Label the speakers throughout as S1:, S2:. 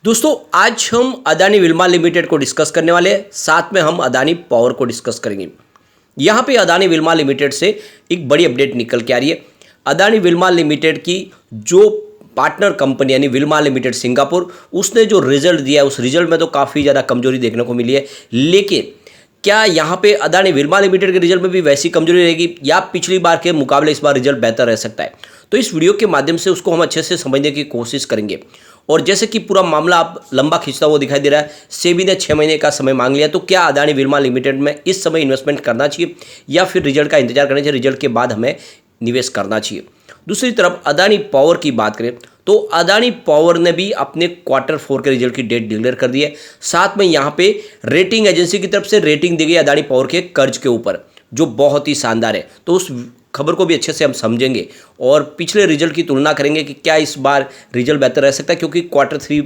S1: दोस्तों आज हम अदानी विल्मा लिमिटेड को डिस्कस करने वाले हैं, साथ में हम अदानी पावर को डिस्कस करेंगे। यहाँ पे अदानी विल्मा लिमिटेड से एक बड़ी अपडेट निकल के आ रही है। अदानी विल्मा लिमिटेड की जो पार्टनर कंपनी यानी विल्मा लिमिटेड सिंगापुर, उसने जो रिजल्ट दिया है उस रिजल्ट में तो काफ़ी ज़्यादा कमजोरी देखने को मिली है। लेकिन क्या यहाँ पे अदानी विल्मा लिमिटेड के रिजल्ट में भी वैसी कमजोरी रहेगी या पिछली बार के मुकाबले इस बार रिजल्ट बेहतर रह सकता है? तो इस वीडियो के माध्यम से उसको हम अच्छे से समझने की कोशिश करेंगे। और जैसे कि पूरा मामला आप लंबा खींचता हुआ दिखाई दे रहा है, सेबी ने 6 महीने का समय मांग लिया, तो क्या अदानी विल्मा लिमिटेड में इस समय इन्वेस्टमेंट करना चाहिए या फिर रिजल्ट का इंतजार करना चाहिए, रिजल्ट के बाद हमें निवेश करना चाहिए? दूसरी तरफ अदानी पावर की बात करें तो अदानी पावर ने भी अपने Q4 के रिजल्ट की डेट डिक्लेयर कर दी है। साथ में यहाँ पे रेटिंग एजेंसी की तरफ से रेटिंग दी गई अदानी पावर के कर्ज के ऊपर, जो बहुत ही शानदार है। तो उस खबर को भी अच्छे से हम समझेंगे और पिछले रिजल्ट की तुलना करेंगे कि क्या इस बार रिजल्ट बेहतर रह सकता है, क्योंकि Q3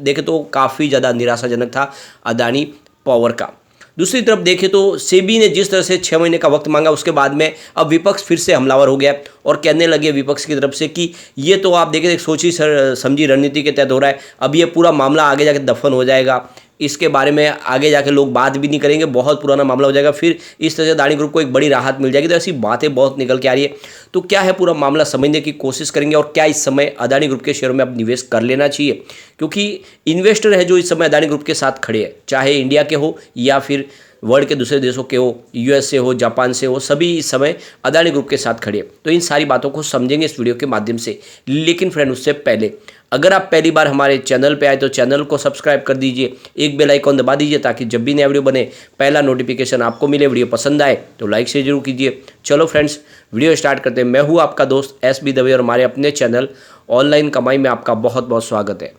S1: देखें तो काफ़ी ज़्यादा निराशाजनक था अदानी पावर का। दूसरी तरफ देखें तो सेबी ने जिस तरह से 6 महीने का वक्त मांगा, उसके बाद में अब विपक्ष फिर से हमलावर हो गया और कहने लगे विपक्ष की तरफ से कि ये तो आप देखें एक सोची समझी रणनीति के तहत हो रहा है, अब ये पूरा मामला आगे जाके दफन हो जाएगा, इसके बारे में आगे जाके लोग बात भी नहीं करेंगे, बहुत पुराना मामला हो जाएगा, फिर इस तरह से अदानी ग्रुप को एक बड़ी राहत मिल जाएगी। तो ऐसी बातें बहुत निकल के आ रही है। तो क्या है पूरा मामला समझने की कोशिश करेंगे और क्या इस समय अदानी ग्रुप के शेयरों में अब निवेश कर लेना चाहिए, क्योंकि इन्वेस्टर है जो इस समय अदानी ग्रुप के साथ खड़े हैं, चाहे इंडिया के हो या फिर वर्ल्ड के दूसरे देशों के हो, यूएस से हो, जापान से हो, सभी इस समय अदानी ग्रुप के साथ खड़े हैं। तो इन सारी बातों को समझेंगे इस वीडियो के माध्यम से। लेकिन फ्रेंड, उससे पहले अगर आप पहली बार हमारे चैनल पे आए तो चैनल को सब्सक्राइब कर दीजिए, एक बेल आइकॉन दबा दीजिए ताकि जब भी नया वीडियो बने पहला नोटिफिकेशन आपको मिले। वीडियो पसंद आए तो लाइक शेयर जरूर कीजिए। चलो फ्रेंड्स, वीडियो स्टार्ट करते हैं। मैं हूँ आपका दोस्त SB दवे और हमारे अपने चैनल ऑनलाइन कमाई में आपका बहुत बहुत स्वागत है।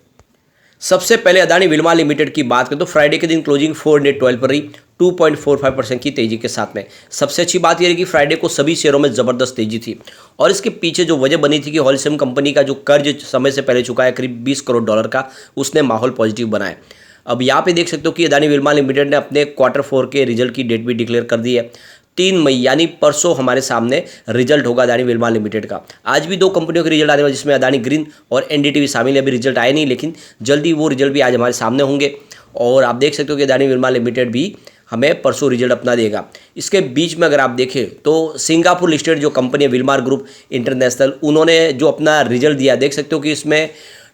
S1: सबसे पहले अदानी विल्मा लिमिटेड की बात करें तो फ्राइडे के दिन क्लोजिंग 412 पर रही, 2.45% की तेजी के साथ में। सबसे अच्छी बात यह रही कि फ्राइडे को सभी शेयरों में ज़बरदस्त तेजी थी और इसके पीछे जो वजह बनी थी कि हॉलसेल कंपनी का जो कर्ज समय से पहले चुका है करीब $20 करोड़ का, उसने माहौल पॉजिटिव बनाया। अब यहाँ पे देख सकते हो कि अदानी विल्मा लिमिटेड ने अपने Q4 के रिजल्ट की डेट भी डिक्लेयर कर दी है। 3 मई यानी परसों हमारे सामने रिजल्ट होगा अदानी विल्मा लिमिटेड का। आज भी 2 कंपनियों के रिजल्ट आने वाले, जिसमें अदानी ग्रीन और NDTV शामिल है। अभी रिजल्ट आए नहीं, लेकिन जल्दी वो रिजल्ट भी आज हमारे सामने होंगे। और आप देख सकते हो कि अदानी विल्मा लिमिटेड भी हमें परसों रिजल्ट अपना देगा। इसके बीच में अगर आप देखें तो सिंगापुर लिस्टेड जो कंपनी है विल्मार ग्रुप इंटरनेशनल, उन्होंने जो अपना रिजल्ट दिया, देख सकते हो कि इसमें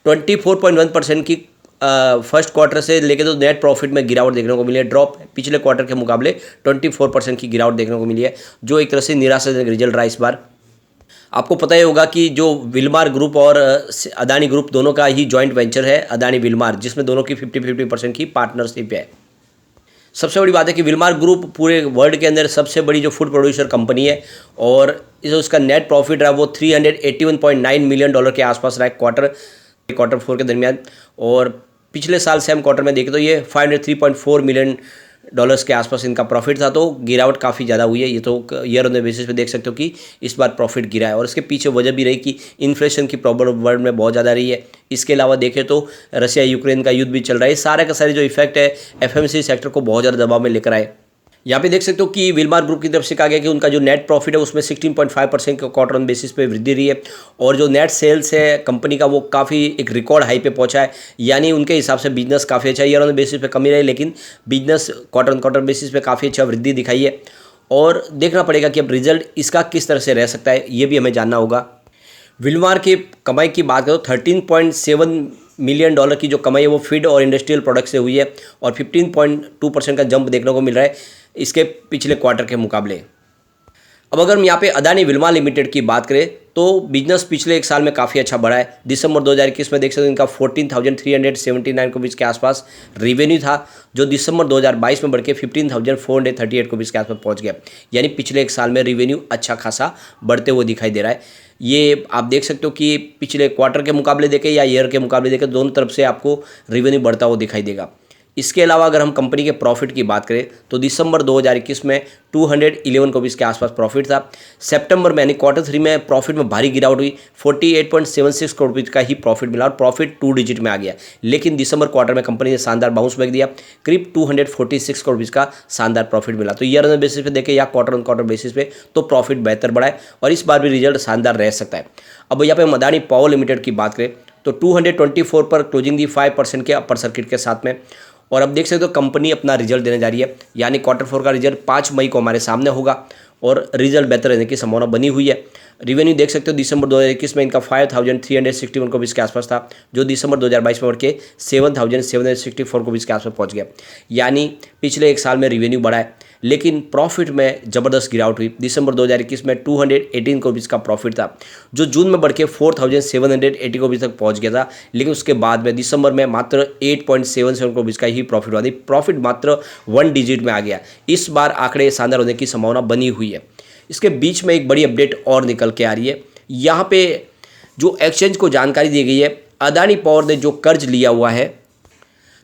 S1: 24.1% की फर्स्ट क्वार्टर से लेके तो नेट प्रॉफिट में गिरावट देखने को मिली है। ड्रॉप पिछले क्वार्टर के मुकाबले 24% की गिरावट देखने को मिली है, जो एक तरह से निराशाजनक रिजल्ट रहा इस बार। आपको पता ही होगा कि जो विल्मार ग्रुप और अदानी ग्रुप दोनों का ही जॉइंट वेंचर है अदानी विल्मार, जिसमें दोनों की 50-50% की पार्टनरशिप है। सबसे बड़ी बात है कि विल्मार ग्रुप पूरे वर्ल्ड के अंदर सबसे बड़ी जो फूड प्रोड्यूसर कंपनी है और उसका नेट प्रॉफिट रहा वो $381.9 मिलियन के आसपास रहा है Q4 के दरमियान। और पिछले साल सेम क्वार्टर में देखें तो ये $503.4 मिलियन के आसपास इनका प्रॉफिट था। तो गिरावट काफ़ी ज़्यादा हुई है, ये तो ईयर ऑन द बेसिस पे देख सकते हो कि इस बार प्रॉफिट गिरा है। और इसके पीछे वजह भी रही कि इन्फ्लेशन की प्रॉब्लम वर्ल्ड में बहुत ज़्यादा रही है। इसके अलावा देखें तो रशिया यूक्रेन का युद्ध भी चल रहा है। सारे का सारे जो इफेक्ट है FMCG सेक्टर को बहुत ज़्यादा दबाव में लेकर आए। यहाँ पे देख सकते हो कि विल्मार ग्रुप की तरफ से कहा गया कि उनका जो नेट प्रॉफिट है उसमें 16.5% का क्वार्टर ऑन बेसिस पे वृद्धि रही है और जो नेट सेल्स है कंपनी का वो काफ़ी एक रिकॉर्ड हाई पे पहुंचा है। यानी उनके हिसाब से बिजनेस काफ़ी अच्छा, ईयर ऑन बेसिस पे कमी रही, लेकिन business quarter on quarter basis पे काफ़ी अच्छा वृद्धि दिखाई है। और देखना पड़ेगा कि अब रिजल्ट इसका किस तरह से रह सकता है, ये भी हमें जानना होगा। विल्मार की कमाई की बात करो 13.7 मिलियन डॉलर की जो कमाई है वो फीड और इंडस्ट्रियल प्रोडक्ट से हुई है और 15.2% का जंप देखने को मिल रहा है इसके पिछले क्वार्टर के मुकाबले। अब अगर हम यहाँ पे अदानी विल्मा लिमिटेड की बात करें तो बिजनेस पिछले एक साल में काफ़ी अच्छा बढ़ा है। दिसंबर 2021 में देख सकते हैं इनका 14,379 करोड़ के आसपास रेवेन्यू था, जो दिसंबर 2022 में बढ़ के 15,438 करोड़ के आसपास पहुँच गया। यानी पिछले एक साल में रेवेन्यू अच्छा खासा बढ़ते हुए दिखाई दे रहा है। ये आप देख सकते हो कि पिछले क्वार्टर के मुकाबले देखें या ईयर के मुकाबले देखें, दोनों तरफ से आपको रेवेन्यू बढ़ता हुआ दिखाई देगा। इसके अलावा अगर हम कंपनी के प्रॉफिट की बात करें तो दिसंबर 2021 में 211 करोड़ के आसपास प्रॉफिट था। सितंबर में यानी Q3 में प्रॉफिट में भारी गिरावट हुई, 48.76 करोड़ का ही प्रॉफिट मिला और प्रॉफिट 2 डिजिट में आ गया। लेकिन दिसंबर क्वार्टर में कंपनी ने शानदार बाउंस बैक दिया, करीब 246 करोड़ का शानदार प्रॉफिट मिला। तो ईयर ऑन बेसिस पे देखें या क्वार्टर ऑन क्वार्टर बेसिस पे तो प्रॉफिट बेहतर बढ़ा है और इस बार भी रिजल्ट शानदार रह सकता है। अब यहाँ पे हम अदानी पावर लिमिटेड की बात करें तो 224 पर क्लोजिंग दी 5% के अपर सर्किट के साथ में। और अब देख सकते हो कंपनी अपना रिजल्ट देने जा रही है, यानी Q4 का रिजल्ट 5 मई को हमारे सामने होगा और रिजल्ट बेहतर रहने की संभावना बनी हुई है। रिवेन्यू देख सकते हो दिसंबर 2021 में इनका 5361 करोड़ के आसपास था, जो दिसंबर 2022 में बढ़ के 7764 करोड़ के आसपास पहुंच गया, यानी पिछले एक साल में रिवेन्यू बढ़ा है। लेकिन प्रॉफिट में ज़बरदस्त गिरावट हुई। दिसंबर 2021 में 218 करोड़ का प्रॉफिट था, जो जून में बढ़ के 4780 करोड़ तक पहुंच गया था। लेकिन उसके बाद में दिसंबर में मात्र 8.77 करोड़ का ही प्रॉफिट हुआ, प्रॉफिट मात्र 1 डिजिट में आ गया। इस बार आंकड़े शानदार होने की संभावना बनी हुई है। इसके बीच में एक बड़ी अपडेट और निकल के आ रही है। यहाँ पे जो एक्सचेंज को जानकारी दी गई है, अदानी पावर ने जो कर्ज लिया हुआ है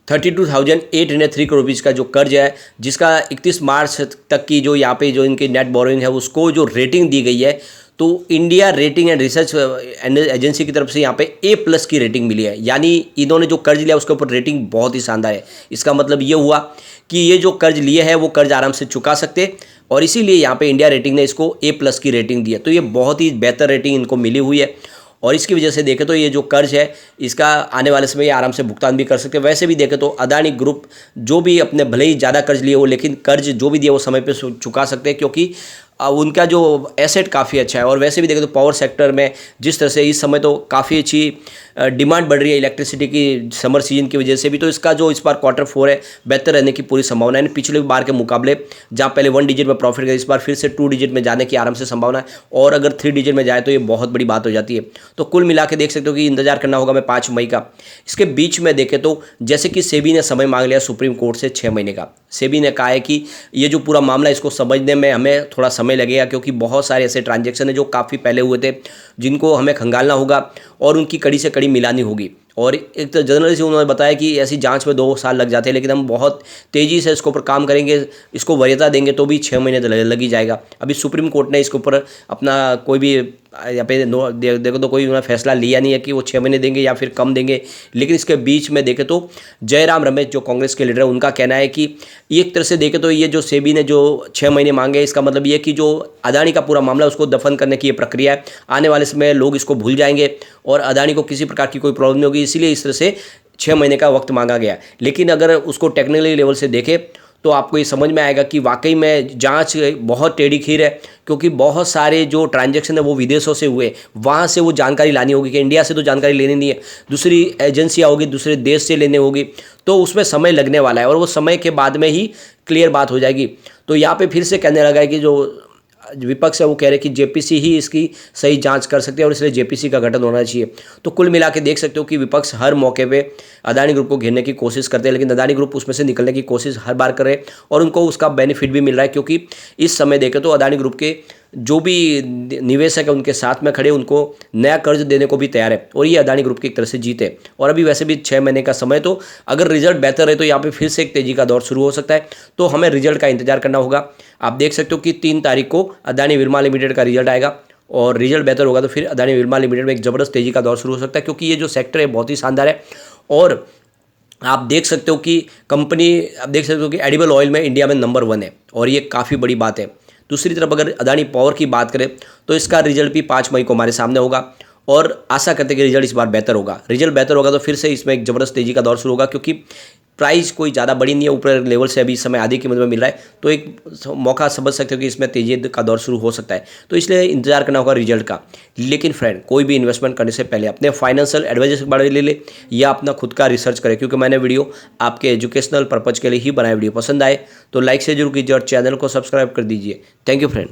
S1: 32,803 करोड़ रुपीज़ का जो कर्ज है, जिसका 31 मार्च तक की जो यहाँ पे जो इनकी नेट बोरोइंग है उसको जो रेटिंग दी गई है, तो India rating and research agency की तरफ से यहाँ पे A+ की रेटिंग मिली है। यानी इन्होंने जो कर्ज लिया उसके ऊपर रेटिंग बहुत ही शानदार है। इसका मतलब ये हुआ कि ये जो कर्ज लिए है वो कर्ज आराम से चुका सकते, और इसीलिए यहाँ पे इंडिया रेटिंग ने इसको A+ की रेटिंग दी है। तो ये बहुत ही बेहतर रेटिंग इनको मिली हुई है, और इसकी वजह से देखें तो ये जो कर्ज है इसका आने वाले समय ये आराम से भुगतान भी कर सकते हैं। वैसे भी देखें तो अदानी ग्रुप जो भी अपने भले ही ज़्यादा कर्ज लिए हो, लेकिन कर्ज जो भी दिया वो समय पे चुका सकते हैं, क्योंकि उनका जो एसेट काफ़ी अच्छा है। और वैसे भी देखें तो पावर सेक्टर में जिस तरह से इस समय तो काफ़ी अच्छी डिमांड बढ़ रही है इलेक्ट्रिसिटी की समर सीजन की वजह से भी, तो इसका जो इस बार Q4 है बेहतर रहने की पूरी संभावना है। पिछले बार के मुकाबले जहाँ पहले 1 डिजिट में प्रॉफिट गया, इस बार फिर से 2 डिजिट में जाने की आराम से संभावना है, और अगर 3 डिजिट में जाए तो ये बहुत बड़ी बात हो जाती है। तो कुल मिला के देख सकते हो कि इंतजार करना होगा हमें 5 मई का। इसके बीच में देखें तो जैसे कि सेबी ने समय मांग लिया सुप्रीम कोर्ट से 6 महीने का। सेबी ने कहा है कि ये जो पूरा मामला इसको समझने में हमें थोड़ा समय लगेगा, क्योंकि बहुत सारे ऐसे ट्रांजैक्शन है जो काफ़ी पहले हुए थे, जिनको हमें खंगालना होगा और उनकी कड़ी से कड़ी मिलानी होगी। और एक तो जनरली से उन्होंने बताया कि ऐसी जांच में 2 साल लग जाते हैं, लेकिन हम बहुत तेज़ी से इसके ऊपर काम करेंगे, इसको वरीयता देंगे तो भी 6 महीने तो लग ही जाएगा। अभी सुप्रीम कोर्ट ने इसके ऊपर अपना कोई भी यहाँ पे देखो तो कोई उन्होंने फैसला लिया नहीं है कि वो 6 महीने देंगे या फिर कम देंगे। लेकिन इसके बीच में देखें तो जयराम रमेश जो कांग्रेस के लीडर है, उनका कहना है कि एक तरह से देखें तो ये जो सेबी ने जो 6 महीने मांगे, इसका मतलब ये कि जो अदानी का पूरा मामला उसको दफन करने की ये प्रक्रिया है। आने वाले समय लोग इसको भूल जाएंगे और अदानी को किसी प्रकार की कोई प्रॉब्लम नहीं होगी, इसीलिए इस तरह से 6 महीने का वक्त मांगा गया। लेकिन अगर उसको टेक्निकली लेवल से देखें तो आपको ये समझ में आएगा कि वाकई में जांच बहुत टेढ़ी खीर है, क्योंकि बहुत सारे जो ट्रांजैक्शन है वो विदेशों से हुए, वहाँ से वो जानकारी लानी होगी, कि इंडिया से तो जानकारी लेनी नहीं है, दूसरी एजेंसियाँ होगी, दूसरे देश से लेने होगी, तो उसमें समय लगने वाला है और वो समय के बाद में ही क्लियर बात हो जाएगी। तो यहाँ पे फिर से कहने लगा है कि जो विपक्ष है वो कह रहे हैं कि जेपीसी ही इसकी सही जांच कर सकते हैं और इसलिए जेपीसी का गठन होना चाहिए। तो कुल मिला के देख सकते हो कि विपक्ष हर मौके पे अदानी ग्रुप को घेरने की कोशिश करते हैं, लेकिन अदानी ग्रुप उसमें से निकलने की कोशिश हर बार करे और उनको उसका बेनिफिट भी मिल रहा है, क्योंकि इस समय देखें तो अदानी ग्रुप के जो भी निवेशक है उनके साथ में खड़े उनको नया कर्ज देने को भी तैयार है, और ये अदानी ग्रुप की एक तरह से जीत है। और अभी वैसे भी 6 महीने का समय, तो अगर रिजल्ट बेहतर है तो यहाँ पे फिर से एक तेजी का दौर शुरू हो सकता है। तो हमें रिजल्ट का इंतजार करना होगा। आप देख सकते हो कि 3 तारीख को अदानी विल्मा लिमिटेड का रिजल्ट आएगा, और रिजल्ट बेहतर होगा तो फिर अदानी विल्मा लिमिटेड में एक ज़बरदस्त तेजी का दौर शुरू हो सकता है, क्योंकि ये जो सेक्टर है बहुत ही शानदार है। और आप देख सकते हो कि कंपनी, आप देख सकते हो कि एडिबल ऑयल में इंडिया में नंबर 1 है, और ये काफ़ी बड़ी बात है। दूसरी तरफ अगर अदानी पावर की बात करें तो इसका रिजल्ट भी 5 मई को हमारे सामने होगा, और आशा करते हैं कि रिजल्ट इस बार बेहतर होगा। रिजल्ट बेहतर होगा तो फिर से इसमें एक ज़बरदस्त तेजी का दौर शुरू होगा, क्योंकि प्राइस कोई ज़्यादा बड़ी नहीं है, ऊपर लेवल से अभी इस समय आधी कीमत में मिल रहा है, तो एक मौका समझ सकते हो कि इसमें तेजी का दौर शुरू हो सकता है। तो इसलिए इंतजार करना होगा रिजल्ट का। लेकिन फ्रेंड, कोई भी इन्वेस्टमेंट करने से पहले अपने फाइनेंशियल एडवाइजर से बारे ले ले या अपना खुद का रिसर्च करें, क्योंकि मैंने वीडियो आपके एजुकेशनल पर्पज़ के लिए ही बनाया। वीडियो पसंद आए तो लाइक से जरूर कीजिए और चैनल को सब्सक्राइब कर दीजिए। Thank you friend.